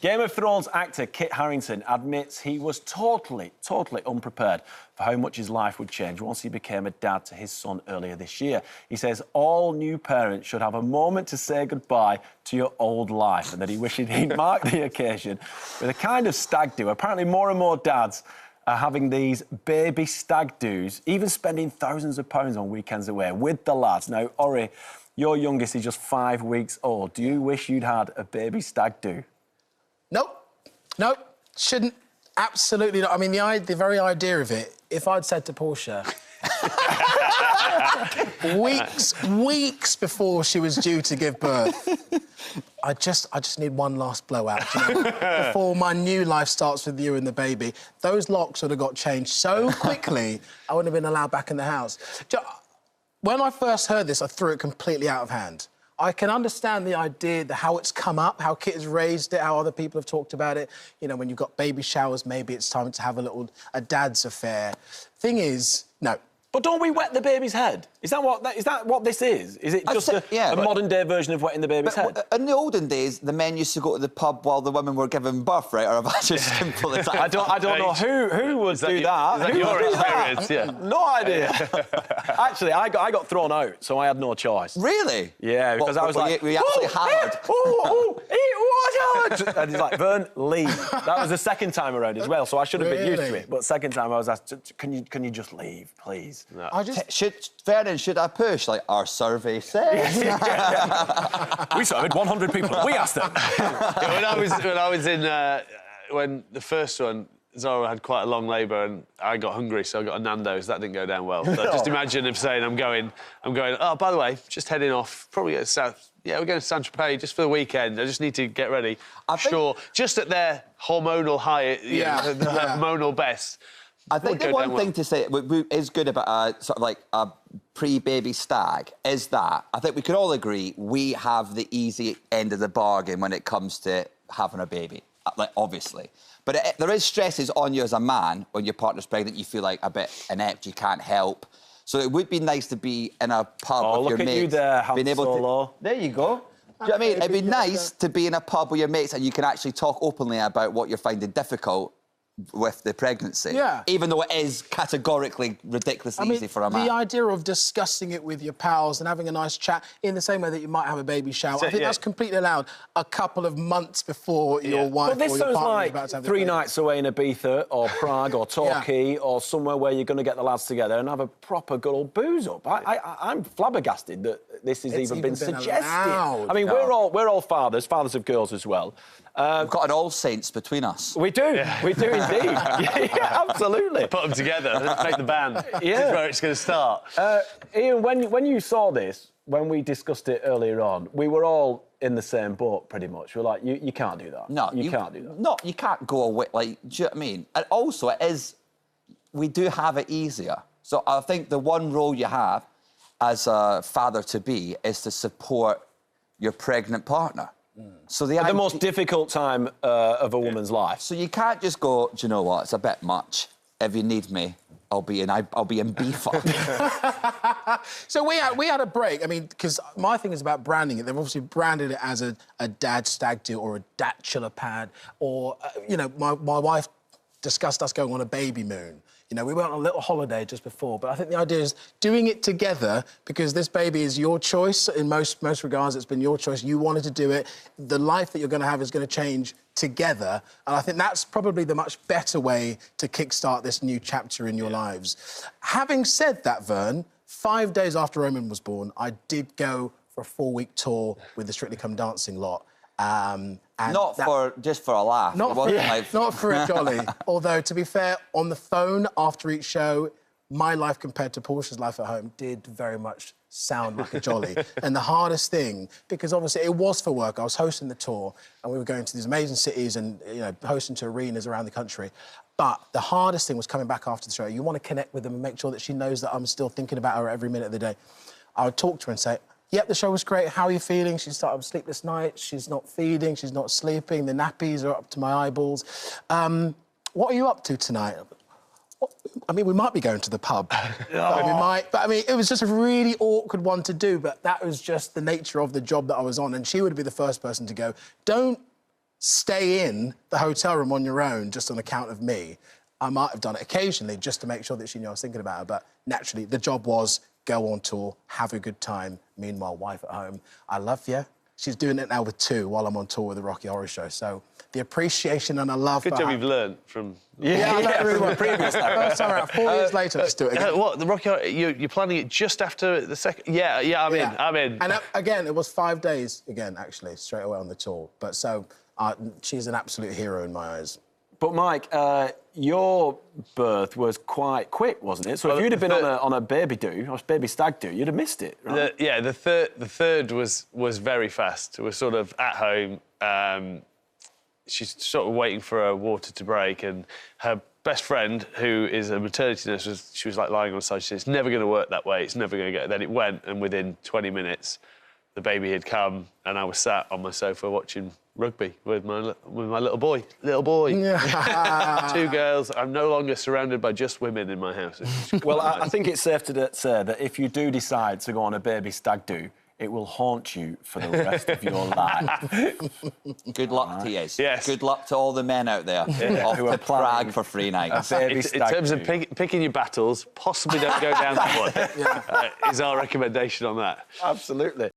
Game of Thrones actor Kit Harington admits he was totally unprepared for how much his life would change once he became a dad to his son earlier this year. He says all new parents should have a moment to say goodbye to your old life and that he wishes he'd mark the occasion with a kind of stag do. Apparently more and more dads are having these baby stag do's, even spending thousands of pounds on weekends away with the lads. Now, Ori, your youngest is just 5 weeks old. Do you wish you'd had a baby stag do? Nope, shouldn't. Absolutely not. I mean, the very idea of it, if I'd said to Portia, weeks before she was due to give birth, I just need one last blowout, you know, before my new life starts with you and the baby. Those locks would have got changed so quickly, I wouldn't have been allowed back in the house. When I first heard this, I threw it completely out of hand. I can understand the idea, how it's come up, how Kit has raised it, how other people have talked about it. You know, when you've got baby showers, maybe it's time to have a dad's affair. Thing is, no. But don't we wet the baby's head? Is that what this is? Is it just a modern-day version of wetting the baby's head? In the olden days, the men used to go to the pub while the women were giving birth, right? Or have I just simple as that? I don't know who would do that. Is that your experience? Yeah. No idea. Actually, I got thrown out, so I had no choice. Really? Yeah, because I was like... We actually hammered. And he's like, Vern, leave. That was the second time around as well, so I should have been used to it. But second time I was asked, can you just leave, please? No. Vernon, should I push? Like, our survey says. We surveyed 100 people. We asked them. When the first one, Zara had quite a long labour and I got hungry, so I got a Nando's. That didn't go down well. So just imagine him saying, I'm going, oh, by the way, just heading off, probably go south. Yeah, we're going to Saint-Tropez just for the weekend. I just need to get ready. Sure, just at their hormonal high, the hormonal best. I think the one thing to say is good about sort of like a pre-baby stag is that I think we can all agree we have the easy end of the bargain when it comes to having a baby, like, obviously. But there is stresses on you as a man when your partner's pregnant. You feel like a bit inept, you can't help. So it would be nice to be in a pub with your mates. Look at you there, Han Solo. There you go. Do you know what I mean? It'd be nice to be in a pub with your mates and you can actually talk openly about what you're finding difficult with the pregnancy. Yeah. Even though it is categorically ridiculously easy for a man. The idea of discussing it with your pals and having a nice chat in the same way that you might have a baby shower, I think that's completely allowed a couple of months before your wife or your partner is about to have 3 nights away in Ibiza or Prague or Torquay or somewhere where you're going to get the lads together and have a proper good old booze up. I'm flabbergasted that this has even been suggested. Allowed. I mean, we're all fathers of girls as well. We've got an All Saints between us. We do. We do indeed. Yeah, absolutely. Put them together, let's make the band. Yeah. This is where it's going to start. Ian, when you saw this, when we discussed it earlier on, we were all in the same boat, pretty much. We're like, you can't do that. No, you can't do that. No, you can't go away. Like, do you know what I mean? And also, we do have it easier. So I think the one role you have as a father-to-be is to support your pregnant partner. So the most difficult time of a woman's life. So you can't just go, do you know what, it's a bit much. If you need me, I'll be in Bifa. So we had a break. I mean, because my thing is about branding it. They've obviously branded it as a dad stag do or a datchula pad, or you know, my wife discussed us going on a baby moon. You know, we went on a little holiday just before, but I think the idea is doing it together because this baby is your choice. In most regards, it's been your choice. You wanted to do it. The life that you're going to have is going to change together. And I think that's probably the much better way to kickstart this new chapter in your lives. Having said that, Vern, 5 days after Roman was born, I did go for a 4-week tour with the Strictly Come Dancing lot. Just for a laugh. Not for a jolly. Although, to be fair, on the phone after each show, my life compared to Portia's life at home did very much sound like a jolly. And the hardest thing, because obviously it was for work, I was hosting the tour and we were going to these amazing cities and, you know, hosting to arenas around the country. But the hardest thing was coming back after the show. You want to connect with them and make sure that she knows that I'm still thinking about her every minute of the day. I would talk to her and say, yep, the show was great. How are you feeling? She started with sleepless nights. She's not feeding. She's not sleeping. The nappies are up to my eyeballs. What are you up to tonight? I mean, we might be going to the pub. But I mean, it was just a really awkward one to do, but that was just the nature of the job that I was on. And she would be the first person to go, don't stay in the hotel room on your own just on account of me. I might have done it occasionally just to make sure that she knew I was thinking about her, but naturally the job was go on tour, have a good time, meanwhile, wife at home. I love you. She's doing it now with 2 while I'm on tour with the Rocky Horror Show, so the appreciation and I love... Good job you've learned from... Yeah, I learned really well. Previous first time out, 4 years later, let's do it again. What, the Rocky Horror... You're planning it just after the second... Yeah, I'm in. And again, it was 5 days, again, actually, straight away on the tour. But so, she's an absolute hero in my eyes. But, Mike, your birth was quite quick, wasn't it? So if you'd have been on a baby do, or baby stag do, you'd have missed it, right? The third was very fast. It was sort of at home. She's sort of waiting for her water to break, and her best friend, who is a maternity nurse, she was like lying on the side. She said, "It's never going to work that way. It's never going to get." Then it went, and within 20 minutes, the baby had come, and I was sat on my sofa watching rugby with my little boy. Little boy. 2 girls. I'm no longer surrounded by just women in my house. Well, I think it's safe to say that if you do decide to go on a baby stag do, it will haunt you for the rest of your life. Good luck to you. Yes. Good luck to all the men out there off who are to Prague planning for 3 nights. baby In stag terms do. of picking your battles, possibly don't go down that one. Is our recommendation on that. Absolutely.